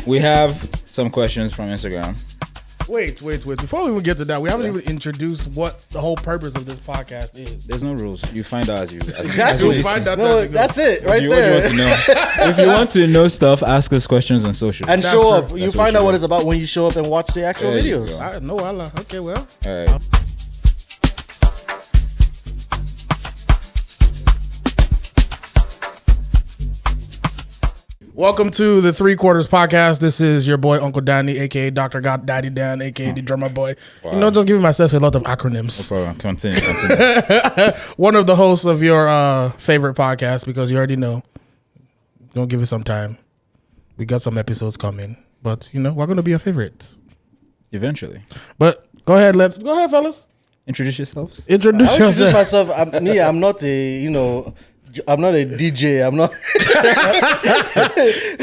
We have some questions from Instagram. Wait. Before we even get to that, we haven't even introduced what the whole purpose of this podcast is. There's no rules. You find out as you Exactly. That's it right there. there. What you want to know. If you want to know stuff, ask us questions on social. And show up. You find out what it's about when you show up and watch the actual videos. Okay, well. All right. Welcome to the 3 Quarters Podcast. This is your boy Uncle Danny, aka Dr. God Daddy Dan, aka the Drummer Boy. Wow. You know, just giving myself a lot of acronyms. No problem. Continue. One of the hosts of your favorite podcast, because you already know. Gonna give it some time. We got some episodes coming, but you know we're gonna be your favorites Eventually. But go ahead, fellas. Introduce yourselves. Introduce myself. I'm not a I'm not a DJ. I'm not.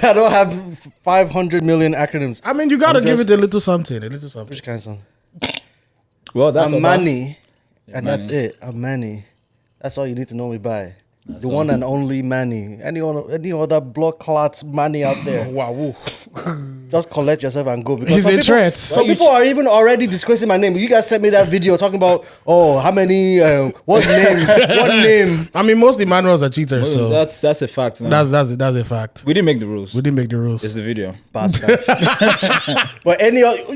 I don't have 500 million acronyms. I mean, you gotta give it a little something. Which kind of song? Well, that's I'm Manny, and Manny. that's it. I'm Manny. That's all you need to know me by. The one and only Manny. Any other blood clots Manny out there? Wow. Just collect yourself and go. Because He's in threat. Some people are even already disgracing my name. You guys sent me that video talking about, how many, what name? I mean, most Emmanuels are cheaters, so that's a fact, man. That's a fact. We didn't make the rules. It's the video. Bastards. But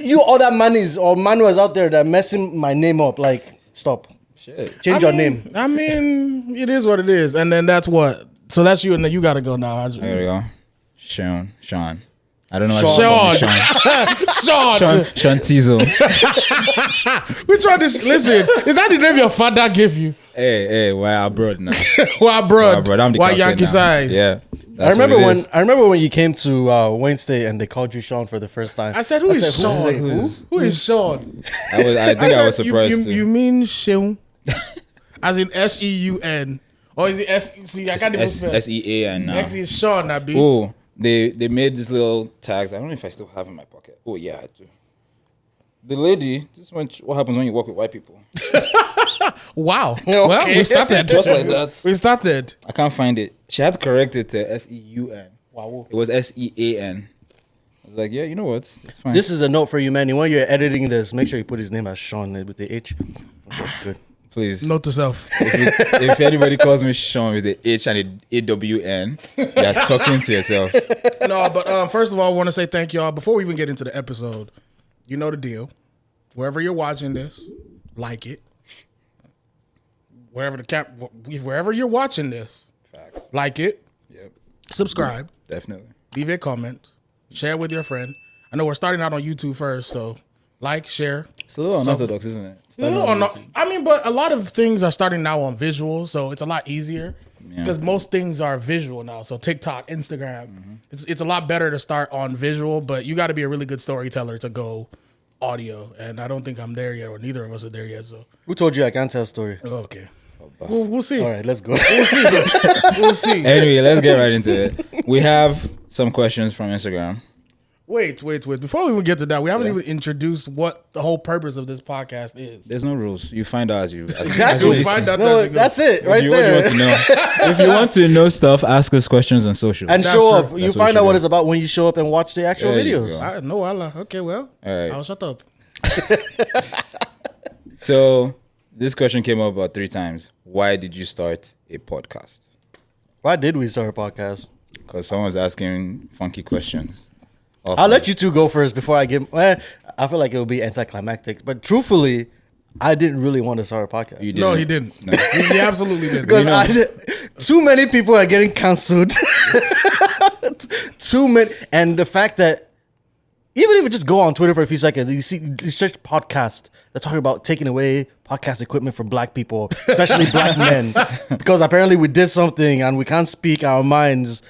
you other Mannies or Manuels out there that messing my name up, like, stop. Shit. Change your name. I mean, it is what it is. And then that's what. So that's you, and then you got to go now. There we go. Sean. I don't know. Sean Tizo. Which one is? Listen, is that the name your father gave you? Hey, why abroad now? Why abroad? I'm the why captain Yankee now. size? Yeah. I remember when you came to Wayne State and they called you Sean for the first time. I said, Who is Sean? Who is Sean? I think I was surprised too. You mean Sean? As in SEUN? Or is it S-E? I can't even spell. SEAN now. Next is Sean, I be. Oh, they made these little tags. I don't know if I still have in my pocket. Oh yeah, I do. The lady, this is what happens when you work with white people. Wow. Okay. Well, we started. Just like that. We started. I can't find it. She had to correct it to SEUN. Wow. It was SEAN. I was like, yeah, you know what? It's fine. This is a note for you, Manny. When you're editing this, make sure you put his name as Sean with the H. That's good. Please. Note to self. If anybody calls me Sean with the H and the AWN, you're talking to yourself. No, but first of all, I want to say thank y'all. Before we even get into the episode, you know the deal. Wherever you're watching this, like it. Wherever you're watching this, Facts. like it. Yep. Subscribe. Definitely. Leave a comment. Share with your friend. I know we're starting out on YouTube first, so like, share. It's a little unorthodox, isn't it? But a lot of things are starting now on visuals, so it's a lot easier because most things are visual now. So TikTok, Instagram, it's a lot better to start on visual, but you got to be a really good storyteller to go audio, and I don't think I'm there yet, or neither of us are there yet. So Who told you I can't tell a story? okay, we'll see. All right, let's go. We'll see. Anyway, let's get right into it. We have some questions from Instagram. Wait. Before we even get to that, we haven't even introduced what the whole purpose of this podcast is. There's no rules. You find out as you Exactly. That's it right What do you there. want to know? If you want to know stuff, ask us questions on social. And That's show true. up. You That's find what out what you it's about when you show up and watch the actual There you videos. go. I know, Allah. Okay, well, All right. I'll shut up. So this question came up about 3 times. Why did you start a podcast? Why did we start a podcast? Because someone's asking funky questions. I'll let you two go first before I give. I feel like it will be anticlimactic, but truthfully, I didn't really want to start a podcast. You No, he didn't. No. He absolutely didn't. Because too many people are getting cancelled. Too many, and the fact that even if you just go on Twitter for a few seconds, you search podcast. They're talking about taking away podcast equipment from black people, especially black men, because apparently we did something and we can't speak our minds.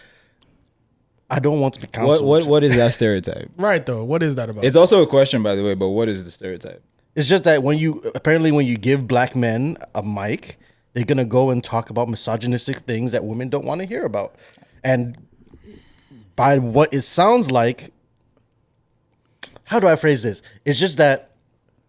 I don't want to be cancelled. What is that stereotype? Right, though. What is that about? It's also a question, by the way, but what is the stereotype? It's just that when you give black men a mic, they're gonna go and talk about misogynistic things that women don't want to hear about. And by what it sounds like, how do I phrase this? It's just that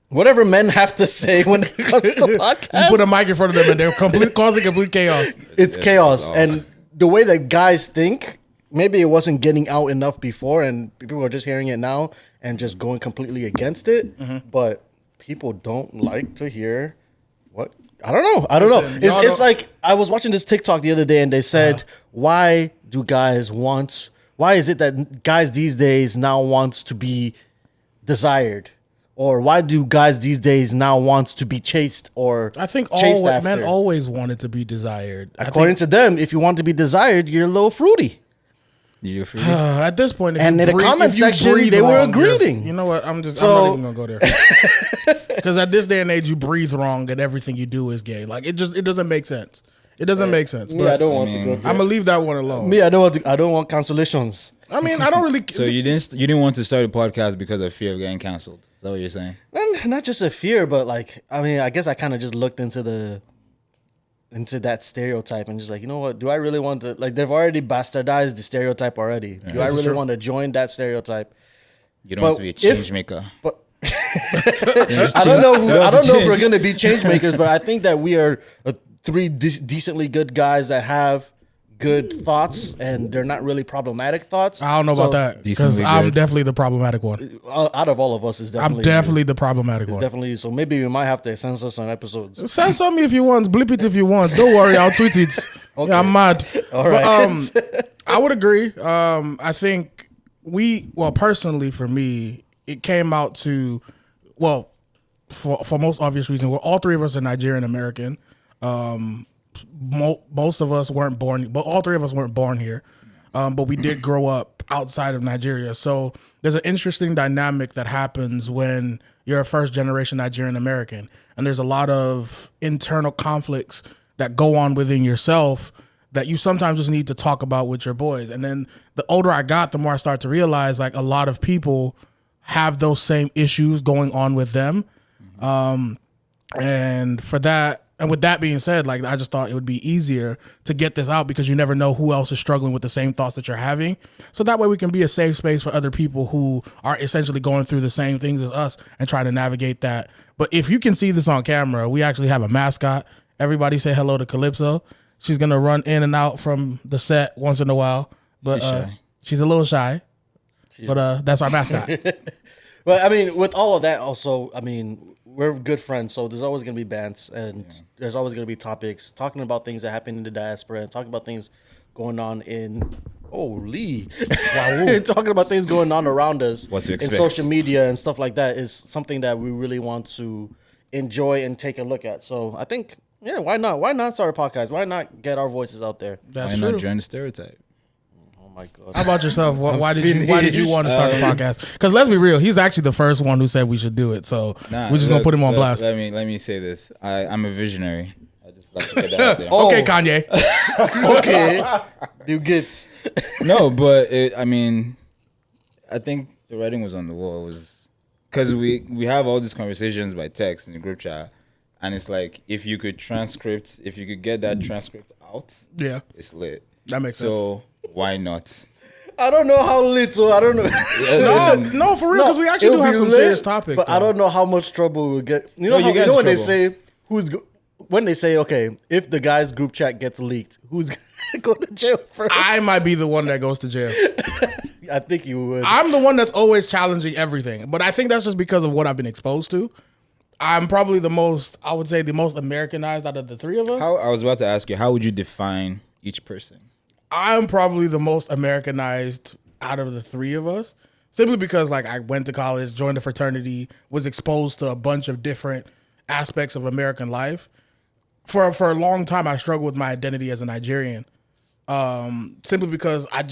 whatever men have to say when it comes to podcasts, you put a mic in front of them and they're causing complete chaos. It's chaos. And the way that guys think maybe it wasn't getting out enough before, and people are just hearing it now and just going completely against it. But people don't like to hear what. I don't know. Listen, y'all It's don't- like I was watching this TikTok the other day, and they said, "Why do guys want? Why is it that guys these days now wants to be desired, or why do guys these days now wants to be chased or I think chased all after?" men always wanted to be desired. According to them, if you want to be desired, you're a little fruity. You're free. At this point, if And you in the breathe- comment if you section, breathe they were wrong, you're- agreeing. You know what? I'm So- not even gonna go there. Because at this day and age, you breathe wrong, and everything you do is gay. Like it doesn't make sense. It doesn't make sense. Me, I But don't want to go. I'm gonna leave that one alone. Me, I don't want to. I don't want cancellations. I mean, I don't really. So you didn't want to start a podcast because of fear of getting canceled. Is that what you're saying? And not just a fear, but like, I mean, I guess I kind of just looked into that stereotype and just like, you know what? Do I really want to? Like, they've already bastardized the stereotype already. Do I This is really true. want to join that stereotype? You don't want But to be a if- change maker. But I don't know. I don't know if we're gonna be change makers, but I think that we are three decently good guys that have good thoughts, and they're not really problematic thoughts. I don't know about that because Decently I'm good. definitely the problematic one. Out of all of us, is I'm definitely definitely the problematic one. definitely. So maybe we might have to censor some episodes. Censor me if you want. Blip it if you want. Don't worry, I'll tweet it. Yeah, I'm mad. All right. I would agree. I think personally for me, it came out to, for most obvious reasons, all three of us are Nigerian American. Most of us weren't born, but all three of us weren't born here. But we did grow up outside of Nigeria. So there's an interesting dynamic that happens when you're a first generation Nigerian American. And there's a lot of internal conflicts that go on within yourself that you sometimes just need to talk about with your boys. And then the older I got, the more I start to realize like a lot of people have those same issues going on with them. And for that, and with that being said, like I just thought it would be easier to get this out because you never know who else is struggling with the same thoughts that you're having. So that way we can be a safe space for other people who are essentially going through the same things as us and trying to navigate that. But if you can see this on camera, we actually have a mascot. Everybody say hello to Calypso. She's gonna run in and out from the set once in a while, but She's shy. she's a little shy. But that's our mascot. But I mean, with all of that, also, I mean, we're good friends, so there's always gonna be bands, and there's always gonna be topics talking about things that happen in the diaspora, and talking about things going on in talking about things going on around us What to in expect. social media and stuff like that is something that we really want to enjoy and take a look at. So I think, yeah, why not? Why not start a podcast? Why not get our voices out there? That's Why true. not join the stereotype? Oh my god! How about yourself? Why did you finished. want to start a podcast? Because let's be real, he's actually the first one who said we should do it. So Nah, we're just gonna put him on blast. Let me say this. I'm a visionary. I just like to get that out there. Okay, Kanye. Okay, Bill Gates. No, but I think the writing was on the wall. It was because we have all these conversations by text in the group chat, and it's like if you could get that transcript out, Yeah, it's lit. that makes sense. So why not? I don't know how little. I don't know. No, for real, because we actually it'll do have be some lit, serious topics. But I though. don't know how much trouble we'll get. You know, No, you get you know in when they trouble. say when they say, okay, if the guy's group chat gets leaked, who's gonna go to jail first? I might be the one that goes to jail. I think you would. I'm the one that's always challenging everything, but I think that's just because of what I've been exposed to. I'm probably the most Americanized out of the three of us. I was about to ask you, how would you define each person? I'm probably the most Americanized out of the three of us, simply because like I went to college, joined a fraternity, was exposed to a bunch of different aspects of American life. For a long time, I struggled with my identity as a Nigerian, simply because I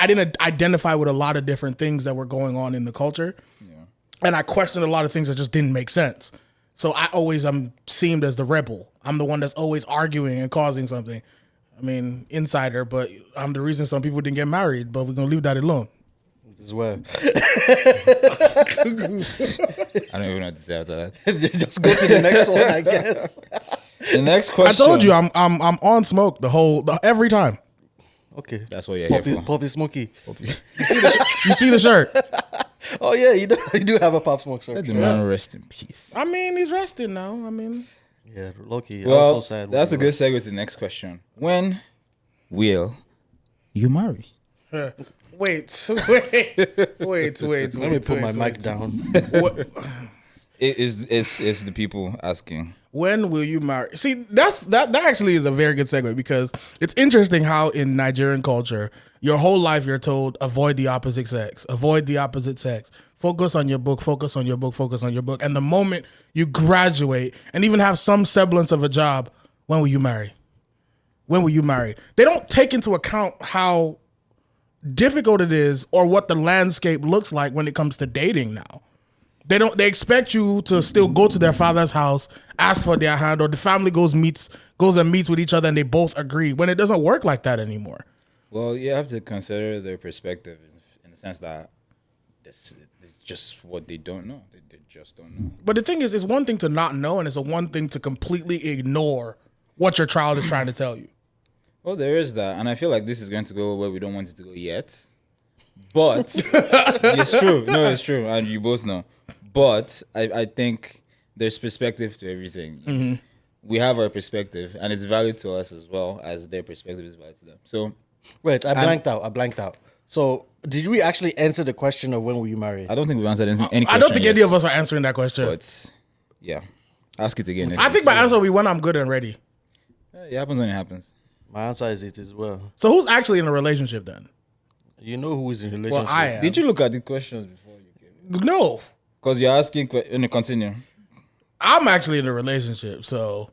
didn't identify with a lot of different things that were going on in the culture, and I questioned a lot of things that just didn't make sense. So I always seemed as the rebel. I'm the one that's always arguing and causing something. I mean, insider, but I'm the reason some people didn't get married, but we're going to leave that alone. as well. I don't even know what to say after that. Just go to the next one, I guess. The next I question. told you I'm on smoke every time. Okay. That's what you're here for. Poppy Smoky. You see the shirt? Oh yeah, you do have a Pop Smoke, sir. Let the man rest in peace. I mean, he's resting now. I mean, Yeah, Loki. I Well, was so sad. that's a good segue to the next question. When will you marry? Wait. Let me put my mic down. What, It's the people asking. when will you marry? See, that actually is a very good segue because it's interesting how in Nigerian culture, your whole life you're told avoid the opposite sex, avoid the opposite sex. Focus on your book, focus on your book, focus on your book. And the moment you graduate and even have some semblance of a job, when will you marry? When will you marry? They don't take into account how difficult it is or what the landscape looks like when it comes to dating now. They expect you to still go to their father's house, ask for their hand, or the family goes and meets with each other and they both agree, when it doesn't work like that anymore. Well, you have to consider their perspective in the sense that it's just what they don't know. They just don't know. But the thing is, it's one thing to not know and it's a one thing to completely ignore what your child is trying to tell you. Well, there is that, and I feel like this is going to go where we don't want it to go yet. But it's true. No, it's true, and you both know. But I think there's perspective to everything. Mm-hmm. We have our perspective, and it's valid to us as well as their perspective is valid to them. So, Wait, I blanked out. So, did we actually answer the question of when will you marry? I don't think we've answered any question. I don't think any yet, of us are answering that question. But yeah, ask it again. I think my answer will be when I'm good and ready. It happens when it happens. My answer is it as well. So who's actually in a relationship then? You know who is in a relationship. Well, I am. Did you look at the questions before you came? No. Because you're asking. Continue. I'm actually in a relationship, so.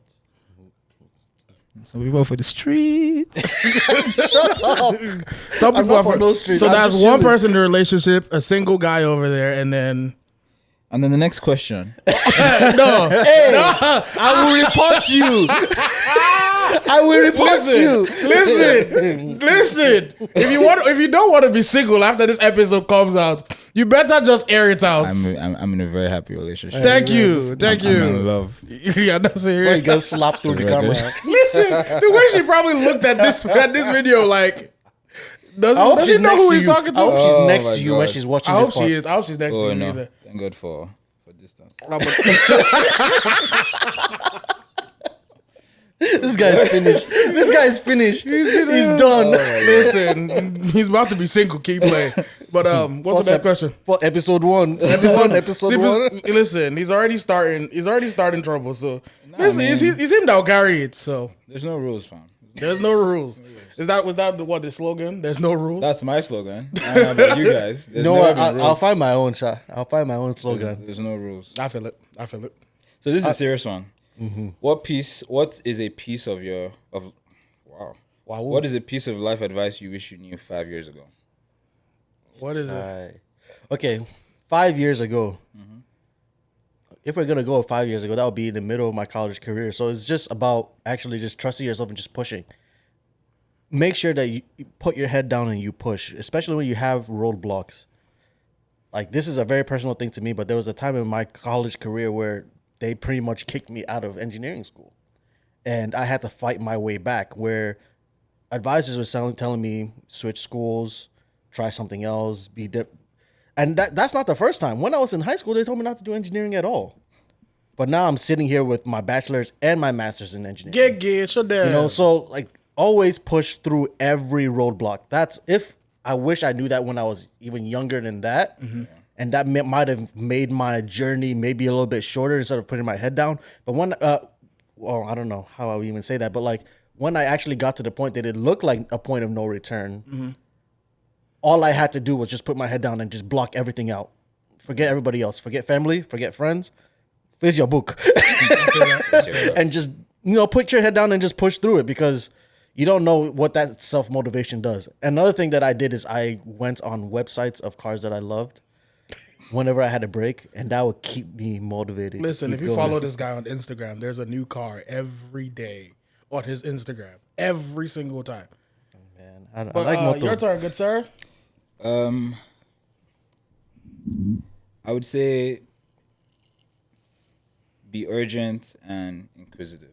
Some people are for the street. Shut up. Some people not are for for no street. So I'm that's just one chilling. person in a relationship, a single guy over there, and then. And then the next question. No. Hey, I will report you. I will report you. Listen. If you don't want to be single after this episode comes out, you better just air it out. I'm in a very happy relationship. Thank you. I'm in love. Yeah, that's Well, you serious. get slapped through the camera. Listen, the way she probably looked at this video, like, does she know who he's talking to? I hope she's Oh next my to you when God. she's watching I hope this she part. is. I hope she's next to Oh you no! either. Thank God for distance. This guy's finished. He's done. Listen, he's about to be single. Keep playing. But what's the next question? For episode one. Episode one. Listen, he's already starting trouble. So listen, he's him that'll carry it. So There's no rules, fam. there's no rules. Was that the slogan? There's no rules. That's my slogan. I don't know about you guys. There's No, never been I'll rules. find my own shot. I'll find my own slogan. There's no rules. I feel it. So this is a serious one. What is a piece of wow. What is a piece of life advice you wish you knew 5 years ago? What is it? Okay, 5 years ago. If we're gonna go 5 years ago, that would be in the middle of my college career. So it's just about actually just trusting yourself and just pushing. Make sure that you put your head down and you push, especially when you have roadblocks. Like, this is a very personal thing to me, but there was a time in my college career where they pretty much kicked me out of engineering school. And I had to fight my way back, where advisors were telling me, switch schools, try something else, be different. And that's not the first time. When I was in high school, they told me not to do engineering at all. But now I'm sitting here with my bachelor's and my master's in engineering. Get shut down. You know, so like, always push through every roadblock. That's if I wish I knew that when I was even younger than that. And that might have made my journey maybe a little bit shorter instead of putting my head down. But when, well, I don't know how I would even say that, but like, when I actually got to the point that it looked like a point of no return, all I had to do was just put my head down and just block everything out. Forget everybody else. Forget family. Forget friends. Here's your book. And just, put your head down and just push through it, because you don't know what that self-motivation does. Another thing that I did is I went on websites of cars that I loved whenever I had a break, and that would keep me motivated. Listen, keep if you going. follow this guy on Instagram, there's a new car every day on his Instagram. Every single time. Man, I But like moto. your turn, good sir. I would say be urgent and inquisitive.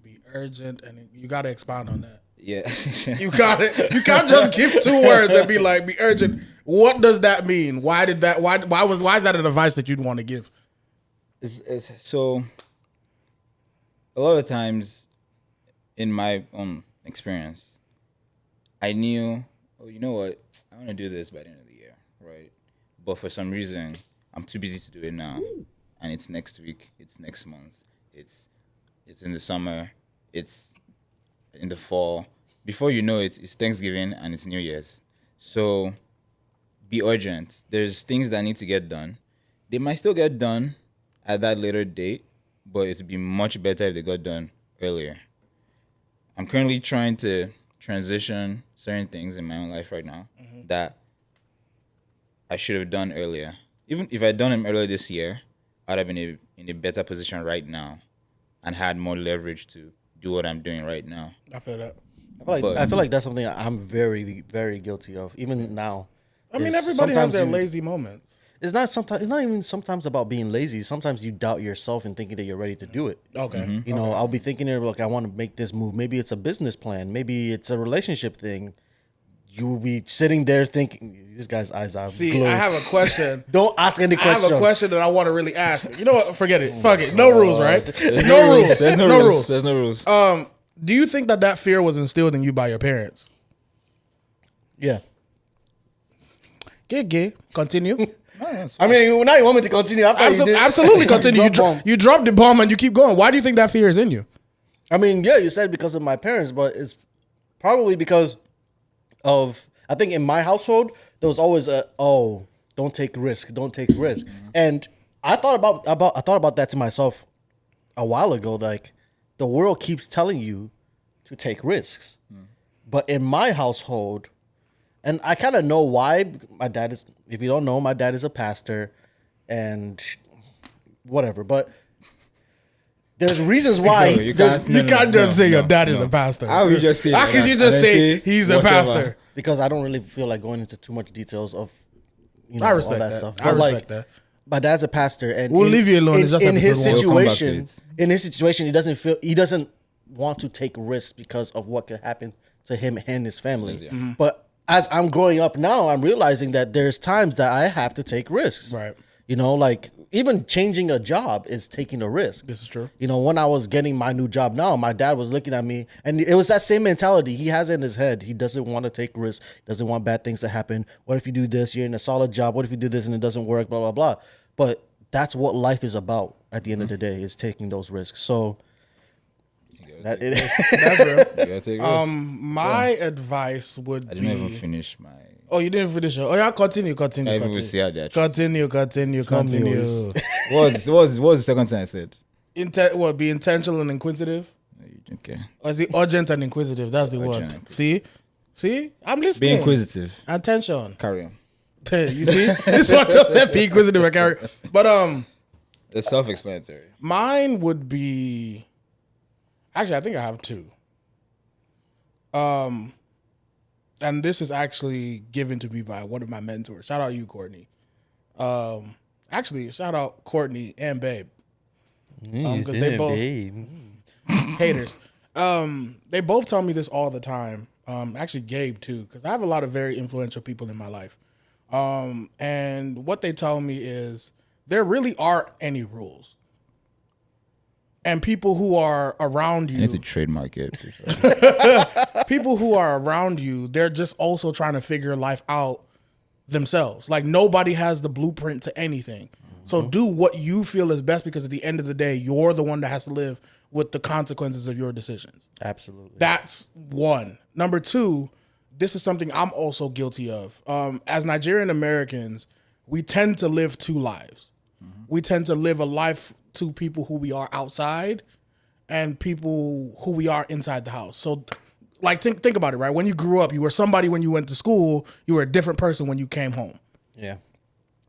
Be urgent, and you got to expound on that. Yeah. You got it. You can't just give 2 words and be like, be urgent. What does that mean? Why is that an advice that you'd want to give? So a lot of times in my own experience, I knew oh, you know what? I want to do this by the end of the year, right? But for some reason, I'm too busy to do it now, and it's next week, it's next month, it's in the summer, it's in the fall. Before you know it, it's Thanksgiving and it's New Year's. So be urgent. There's things that need to get done. They might still get done at that later date, but it'd be much better if they got done earlier. I'm currently trying to transition certain things in my own life right now that I should have done earlier. Even if I'd done them earlier this year, I'd have been in a better position right now and had more leverage to do what I'm doing right now. I feel that. I feel like that's something I'm very, very guilty of, even now. I mean, Is everybody has sometimes their you- lazy moments. It's not even sometimes about being lazy. Sometimes you doubt yourself and thinking that you're ready to do it. Okay. You know, I'll be thinking, look, I want to make this move. Maybe it's a business plan. Maybe it's a relationship thing. You will be sitting there thinking, this guy's eyes are See, glowing. I have a question. Don't ask any I have question. a question that I want to really ask. You know what? Forget it. Fuck it. No rules, right? There's No rules. There's no rules. There's no rules. Do you think that fear was instilled in you by your parents? Yeah. Gay. Continue. I mean, now you want me to continue after you did- Absolutely continue. You, Drop bomb. you dropped the bomb and you keep going. Why do you think that fear is in you? I mean, yeah, you said because of my parents, but it's probably because of, I think in my household, there was always don't take risk, don't take risk. And I thought about that to myself a while ago. Like, the world keeps telling you to take risks. But in my household, and I kind of know why, my dad is, if you don't know, my dad is a pastor and whatever, but there's reasons why. No, you there's- You can't just say your dad is no. a pastor. How would you just say How that? could you And just then say say he's a whatever? pastor? because I don't really feel like going into too much details of I all respect that that. stuff. I But respect like, that. my dad's a pastor, and We'll leave you alone. It's just in his episode one. We'll come back to situation. it. In his situation, he doesn't want to take risks because of what could happen to him and his family. Yeah. But as I'm growing up now, I'm realizing that there's times that I have to take risks. Right. You know, like even changing a job is taking a risk. This is true. You know, when I was getting my new job now, my dad was looking at me, and it was that same mentality he has in his head. He doesn't want to take risks, doesn't want bad things to happen. What if you do this? You're in a solid job. What if you do this and it doesn't work? Blah, blah, blah. But that's what life is about at the end of the day, is taking those risks. So that it, That's real. You gotta take risks. My advice would I didn't even be. finish my. Oh, you didn't finish it. Oh yeah, continue. I even will see how they actually. Continue. not Continue. news. What was the second thing I said? Be intentional and inquisitive? Okay. Or is it urgent and inquisitive? That's the Urgent word. and inquisitive. See? I'm listening. Be inquisitive. Attention. Carry on. You see? This one just said be inquisitive and carry. But It's self-explanatory. mine would be, actually I think I have two. And this is actually given to me by one of my mentors. Shout out you, Courtney. Actually, shout out Courtney and Babe. Because they both haters. They both tell me this all the time. Actually, Gabe too, because I have a lot of very influential people in my life. And what they tell me is there really aren't any rules. And people who are around you, I need to trademark it. for sure. people who are around you, they're just also trying to figure life out themselves. Like nobody has the blueprint to anything. So do what you feel is best, because at the end of the day, you're the one that has to live with the consequences of your decisions. Absolutely. That's one. Number two, this is something I'm also guilty of. As Nigerian Americans, we tend to live two lives. We tend to live a life to people who we are outside and people who we are inside the house. So like think about it, right? When you grew up, you were somebody when you went to school, you were a different person when you came home. Yeah.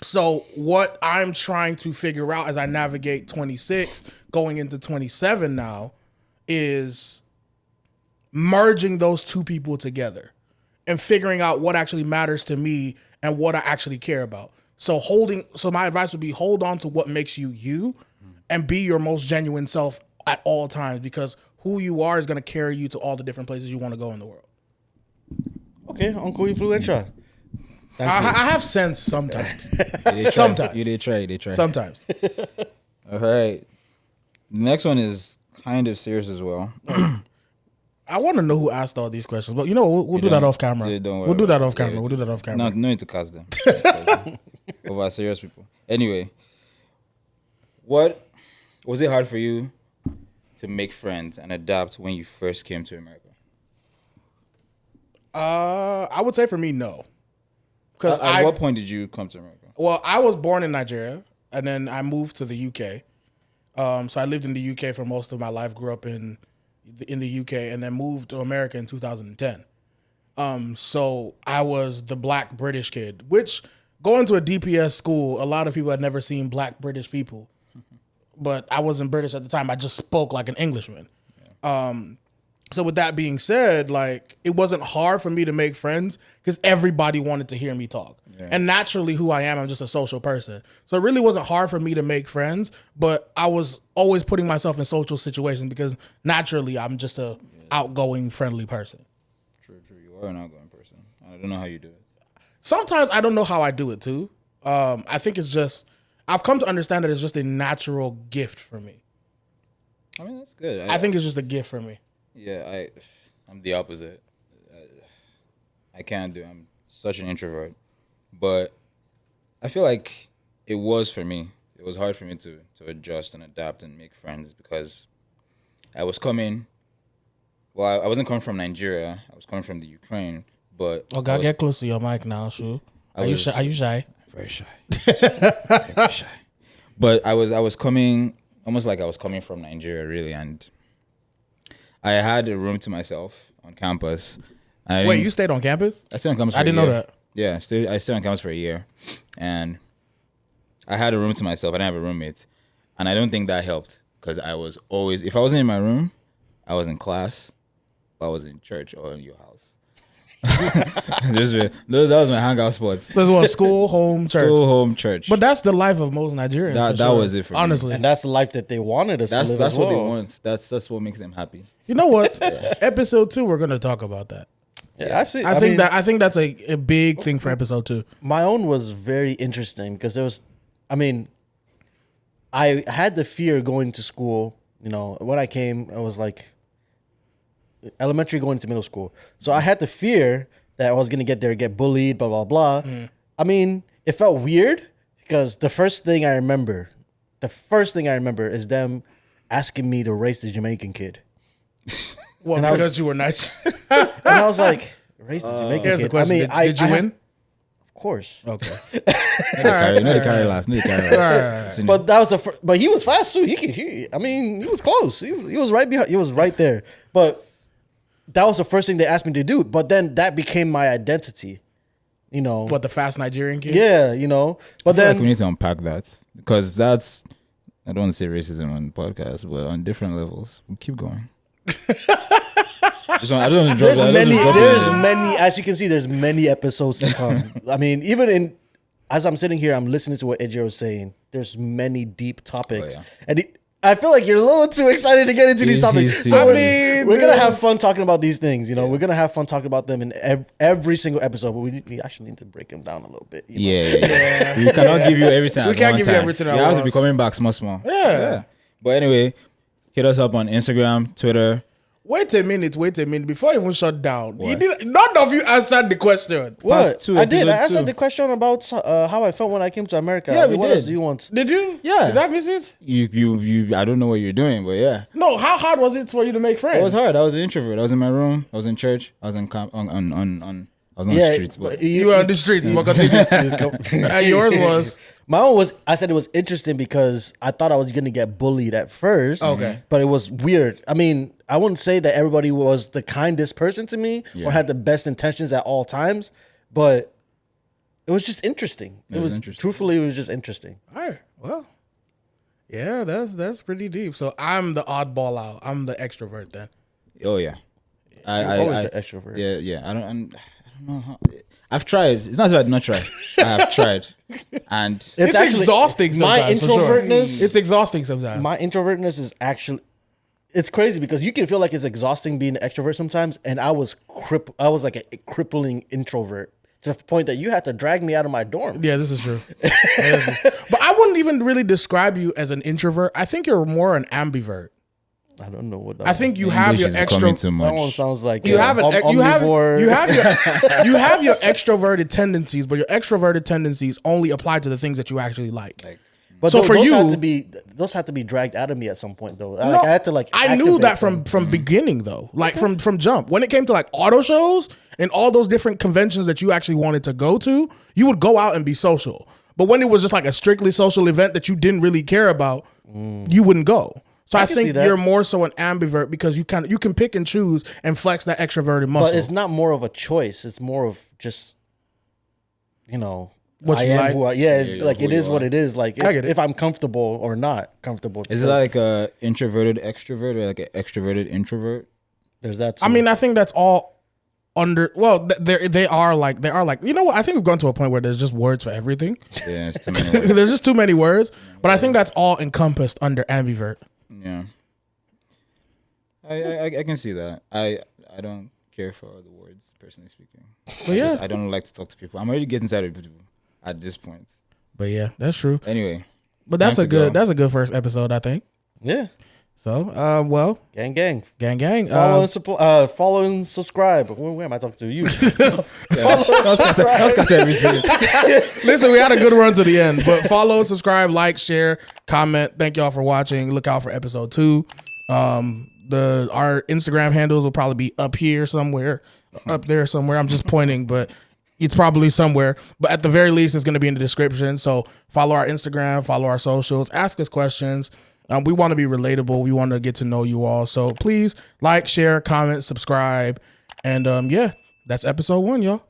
So what I'm trying to figure out as I navigate 26 going into 27 now is merging those two people together and figuring out what actually matters to me and what I actually care about. So my advice would be hold on to what makes you you and be your most genuine self at all times, because who you are is going to carry you to all the different places you want to go in the world. Okay, Uncle Influential. I have sense sometimes. They try. Sometimes. They try. Sometimes. All right. The next one is kind of serious as well. I want to know who asked all these questions, but you know, we'll do that off camera. Yeah, don't worry We'll do about that it. off camera. Yeah. We'll do that off camera. No need to cast them. Over serious people. Anyway, what was it hard for you to make friends and adapt when you first came to America? I would say for me, no. Because At what point did you come to America? Well, I was born in Nigeria, and then I moved to the UK. So I lived in the UK for most of my life. Grew up in the UK, and then moved to America in 2010. So I was the black British kid, which going to a DPS school, a lot of people had never seen black British people. But I wasn't British at the time. I just spoke like an Englishman. Yeah. So with that being said, like it wasn't hard for me to make friends because everybody wanted to hear me talk. Yeah. And naturally who I am, I'm just a social person. So it really wasn't hard for me to make friends, but I was always putting myself in social situations because naturally I'm just a outgoing, friendly person. True. You are an outgoing person. I don't know how you do it. Sometimes I don't know how I do it too. I think it's just, I've come to understand that it's just a natural gift for me. I mean, that's good. I think it's just a gift for me. Yeah, I'm the opposite. I can't do. I'm such an introvert, but I feel like it was for me. It was hard for me to adjust and adapt and make friends because I was coming. Well, I wasn't coming from Nigeria. I was coming from the Ukraine. But God, get close to your mic now, Shu. Are you shy? Very shy. Very shy. But I was coming almost like I was coming from Nigeria, really, and I had a room to myself on campus. Wait, you stayed on campus? I stayed on campus for I didn't know that. Yeah, I stayed on campus for a year. And I had a room to myself. I didn't have a roommate. And I don't think that helped because I was always, if I wasn't in my room, I was in class, I was in church or in your house. That was my hangout spot. This was school, home, church. School, home, church. But that's the life of most Nigerians. That was it for me. Honestly. And that's the life that they wanted us to live That's as what well. they want. That's what makes them happy. You know what? Episode 2, we're gonna talk about that. Yeah, I see. I think that's a big thing for episode 2. My own was very interesting because it was, I had the fear going to school. You know, when I came, I was like elementary going to middle school. So I had the fear that I was going to get there, get bullied, blah, blah, blah. Mm. I mean, it felt weird because the first thing I remember is them asking me to race the Jamaican kid. Well, and because you were nice. And I was like, race the Jamaican Here's kid. the question. Did you win? Of course. Okay. No, the carry last. But that was but he was fast too. He was close. He was right behind. He was right there. But that was the first thing they asked me to do. But then that became my identity. You know. What, the fast Nigerian kid? Yeah, you know. But I feel then like we need to unpack that because that's, I don't want to say racism on the podcast, but on different levels. We'll keep going. There's many, as you can see, there's many episodes to come. I mean, as I'm sitting here, I'm listening to what Ejiro was saying. There's many deep topics. Oh, yeah. And I feel like you're a little too excited to get into these topics. So we're going to have fun talking about these things. You know, we're going to have fun talking about them in every single episode, but we actually need to break them down a little bit. Yeah. We cannot give you everything. We can't give you everything at You have to once. be coming back small. Yeah. But anyway, hit us up on Instagram, Twitter. Wait a minute. Before I even shut down, none of you answered the question. What? Two, I did. I episode answered 2. the question about how I felt when I came to America. Yeah, we what did. else do you want? Did you? Yeah. Did I miss it? You. I don't know what you're doing, but yeah. No, how hard was it for you to make friends? It was hard. I was an introvert. I was in my room. I was in church. I was in camp on the streets. But You were on the streets. But continue. And yours was? My own was, I said it was interesting because I thought I was going to get bullied at first. Okay. But it was weird. I mean, I wouldn't say that everybody was the kindest person to me or had the best intentions at all times, but it was just interesting. It was interesting. Truthfully, it was just interesting. All right. Well, yeah, that's pretty deep. So I'm the oddball out. I'm the extrovert then. Oh yeah. You're always the extrovert. Yeah. I don't know how. I've tried. It's not as if I did not try. I have tried, and It's actually exhausting my sometimes. for sure. introvertness. It's exhausting sometimes. My introvertness is actually, it's crazy because you can feel like it's exhausting being an extrovert sometimes, and I was like a crippling introvert to the point that you had to drag me out of my dorm. Yeah, this is true. But I wouldn't even really describe you as an introvert. I think you're more an ambivert. I don't know what that I think you have English your is extra. becoming too That one much. sounds like You have omnivore. you have your extroverted tendencies, but your extroverted tendencies only apply to the things that you actually like. But So for those you- those had to be dragged out of me at some point though. No, Like, I had to like. I knew activate that them. from beginning though, like from jump. When it came to like auto shows and all those different conventions that you actually wanted to go to, you would go out and be social. But when it was just like a strictly social event that you didn't really care about, you wouldn't go. So I can see think that. you're more so an ambivert because you can pick and choose and flex that extroverted muscle. But it's not more of a choice. It's more of just, What I you am like? who I, like who it you is what are. it is. Like I get it. if I'm comfortable or not comfortable. Is it like a introverted extrovert or like an extroverted introvert? There's that. I mean, I think that's all under. Well, they are like you know what? I think we've gone to a point where there's just words for everything. Yeah, it's too many words. There's just too many words. But I think that's all encompassed under ambivert. Yeah, I can see that. I don't care for the words, personally speaking. But yeah, I don't like to talk to people. I'm already getting tired of people at this point. but yeah, that's true. Anyway, But that's time a to good go. that's a good first episode, I think. yeah. So, well, Gang. gang. Follow and subscribe. Where am I talking to you? That's everything. Listen, we had a good run to the end. But follow, subscribe, like, share, comment. Thank y'all for watching. Look out for episode 2. Our Instagram handles will probably be up here somewhere, up there somewhere. I'm just pointing, but it's probably somewhere. But at the very least, it's going to be in the description. So follow our Instagram, follow our socials, ask us questions. We want to be relatable. We want to get to know you all. So please like, share, comment, subscribe. And yeah, that's episode 1, y'all.